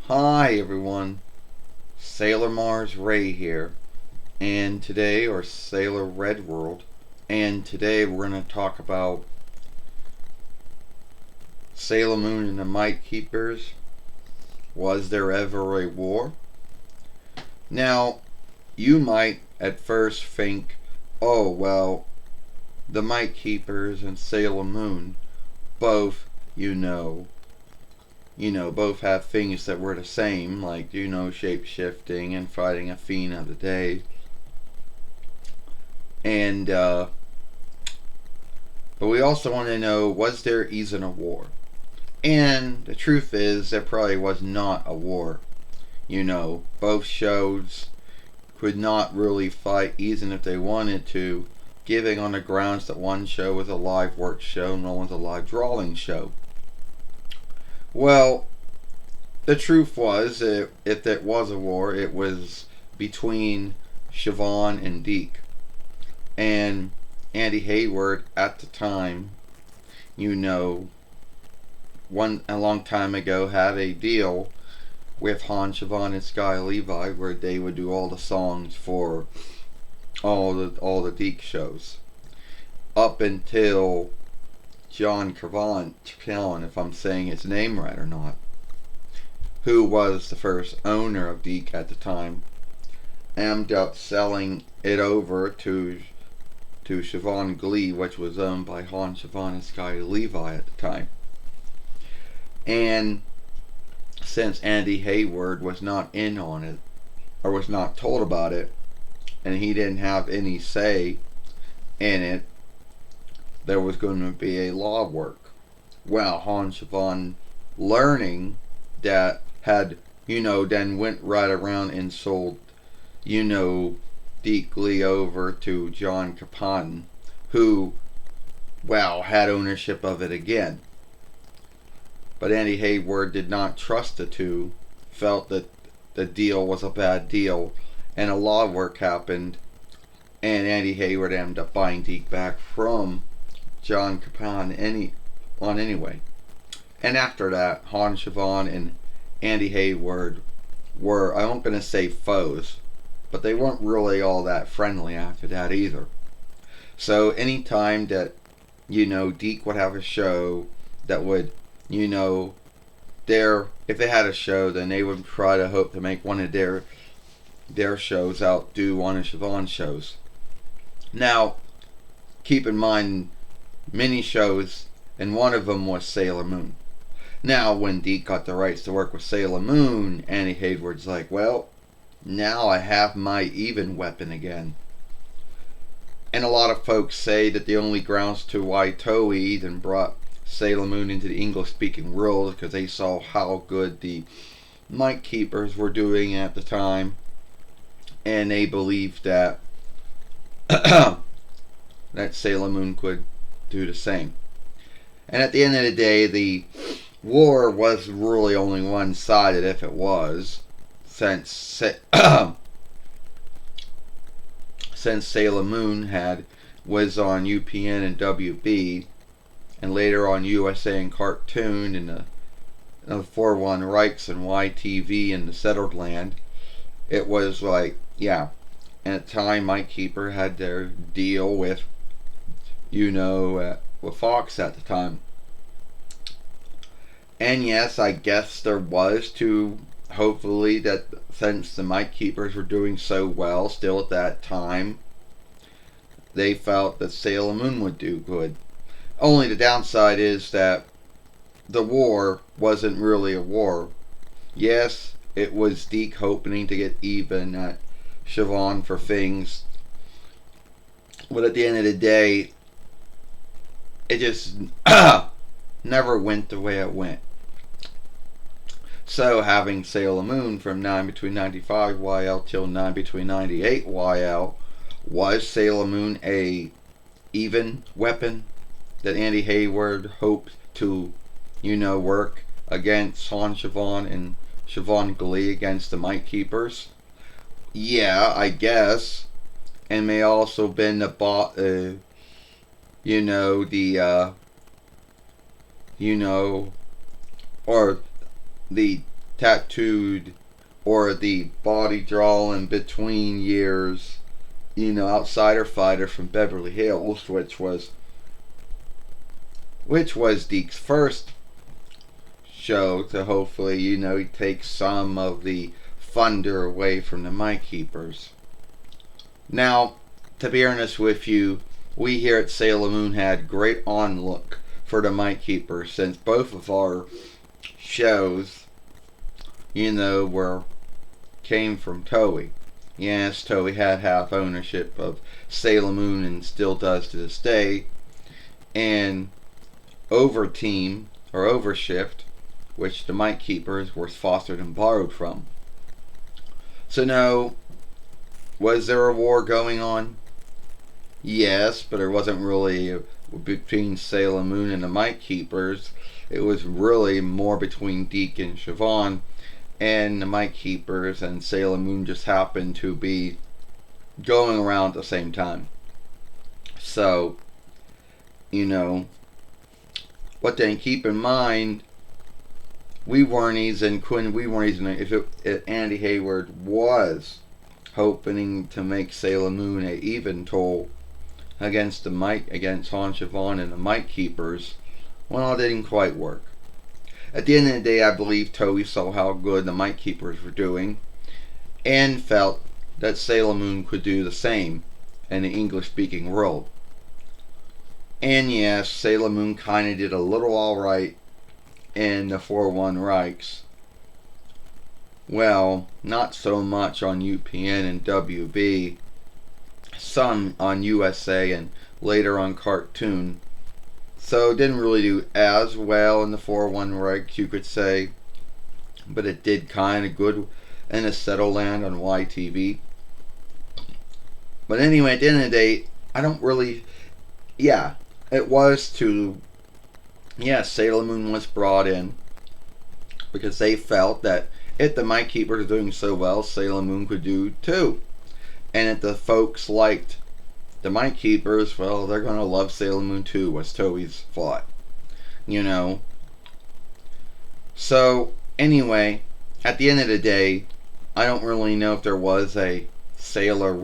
Hi everyone, Sailor Mars Ray here, and today, or Sailor Red World, and today we're going to talk about Sailor Moon and the Might Keepers. Was there ever a war? Now, you might at first think, oh well, the Might Keepers and Sailor Moon both, both have things that were the same, like, shape shifting and fighting Athena of the day. And, but we also want to know, was there even a war? And the truth is, there probably was not a war. Both shows could not really fight even if they wanted to, giving on the grounds that one show was a live work show and one was a live drawing show. Well, the truth was, if there was a war, it was between Siobhan and Deke. And Andy Hayward at the time, a long time ago, had a deal with Hans Siobhan and Sky Levi where they would do all the songs for all the Deke shows up until John Cavon, if I'm saying his name right or not, who was the first owner of Deke at the time, ended up selling it over to Siobhan Glee, which was owned by Hans Siobhan and Sky Levi at the time. And since Andy Hayward was not in on it, or was not told about it, and he didn't have any say in it, there was going to be a law work. Well, Hans Siobhan, learning that, had, then went right around and sold, Deke Glee over to John Capon, who, had ownership of it again. But Andy Hayward did not trust the two, felt that the deal was a bad deal, and a law work happened, and Andy Hayward ended up buying Deke back from John Capon anyway. And after that, Hans Siobhan and Andy Hayward were, I'm going to say foes, but they weren't really all that friendly after that either. So anytime that, Deke would have a show that would, if they had a show, then they would try to hope to make one of their shows outdo one of Siobhan's shows. Now, keep in mind, many shows, and one of them was Sailor Moon. Now, when Deke got the rights to work with Sailor Moon, Andy Hayward's like, well, now I have my even weapon again. And a lot of folks say that the only grounds to why Toei even brought Sailor Moon into the English-speaking world because they saw how good the Might Keepers were doing at the time, and they believed that that Sailor Moon could do the same. And at the end of the day, the war was really only one-sided, if it was, since Sailor Moon was on UPN and WB, and later on USA and Cartoon, and the 4-1 Reichs and YTV in the settled land. It was like, and at the time, Might Keeper had their deal with, with Fox at the time. And yes, I guess there was to, hopefully, that since the Might Keepers were doing so well still at that time, they felt that Sailor Moon would do good. Only the downside is that the war wasn't really a war. Yes, it was Deke hoping to get even at Siobhan for things, but at the end of the day, it just never went the way it went. So having Sailor Moon from 9 between 95 YL till 9 between 98 YL, was Sailor Moon a even weapon that Andy Hayward hoped to, work against Hans Siobhan and Siobhan Glee against the Might Keepers? Yeah, I guess. And may also been the or the tattooed, or the body drawing between years, outsider fighter from Beverly Hills, which was Deke's first show to hopefully, take some of the thunder away from the Mike Keepers. Now, to be honest with you, we here at Sailor Moon had great onlook for the Mike Keepers, since both of our shows, came from Toei. Yes, Toei had half ownership of Sailor Moon and still does to this day. And Overteam, or Overshift, which the Mike Keepers were fostered and borrowed from. So now, was there a war going on? Yes, but it wasn't really between Sailor Moon and the Mike Keepers. It was really more between Deke and Siobhan, and the Mike Keepers and Sailor Moon just happened to be going around at the same time. So, but then keep in mind, we weren't even if Andy Hayward was hoping to make Sailor Moon a even toll against Han Siobhan and the Mike Keepers. Well, it didn't quite work. At the end of the day, I believe Toei saw how good the Mike Keepers were doing and felt that Sailor Moon could do the same in the English-speaking world. And yes, Sailor Moon kind of did a little alright in the 4-1 Reichs. Well, not so much on UPN and WB, some on USA and later on Cartoon. So it didn't really do as well in the 4-1 Reichs, you could say. But it did kind of good in a settle land on YTV. But anyway, at the end of the day, I don't really... Yeah, it was to... Yeah, Sailor Moon was brought in because they felt that if the Mike Keepers are doing so well, Sailor Moon could do too. And if the folks liked the Mike Keepers, well, they're going to love Sailor Moon too, was Toei's thought. So, anyway, at the end of the day, I don't really know if there was a Sailor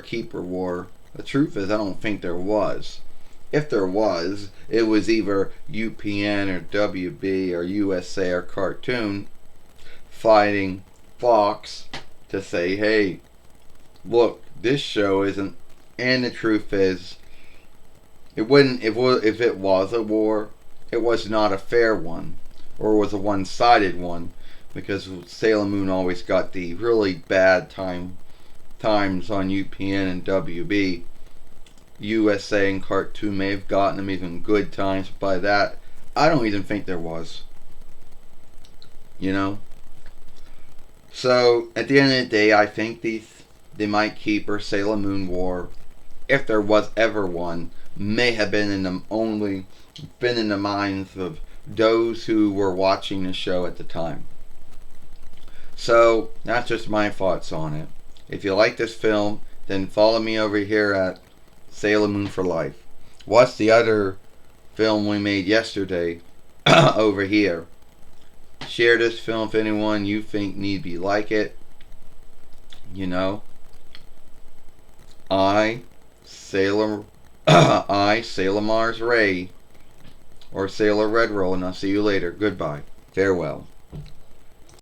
Keeper war. The truth is, I don't think there was. If there was, it was either UPN or WB or USA or Cartoon fighting Fox to say, hey, look, this show isn't. And the truth is, if it was a war, it was not a fair one, or was a one-sided one, because Sailor Moon always got the really bad times on UPN and WB. USA and Cartoon may have gotten them even good times, but by that, I don't even think there was. So, at the end of the day, I think the Mike Keeper Sailor Moon war, if there was ever one, may have been in the minds of those who were watching the show at the time. So, that's just my thoughts on it. If you like this film, then follow me over here at Sailor Moon for Life. Watch the other film we made yesterday over here. Share this film if anyone you think need be like it. Sailor Mars Ray, or Sailor Red Roll, and I'll see you later. Goodbye. Farewell.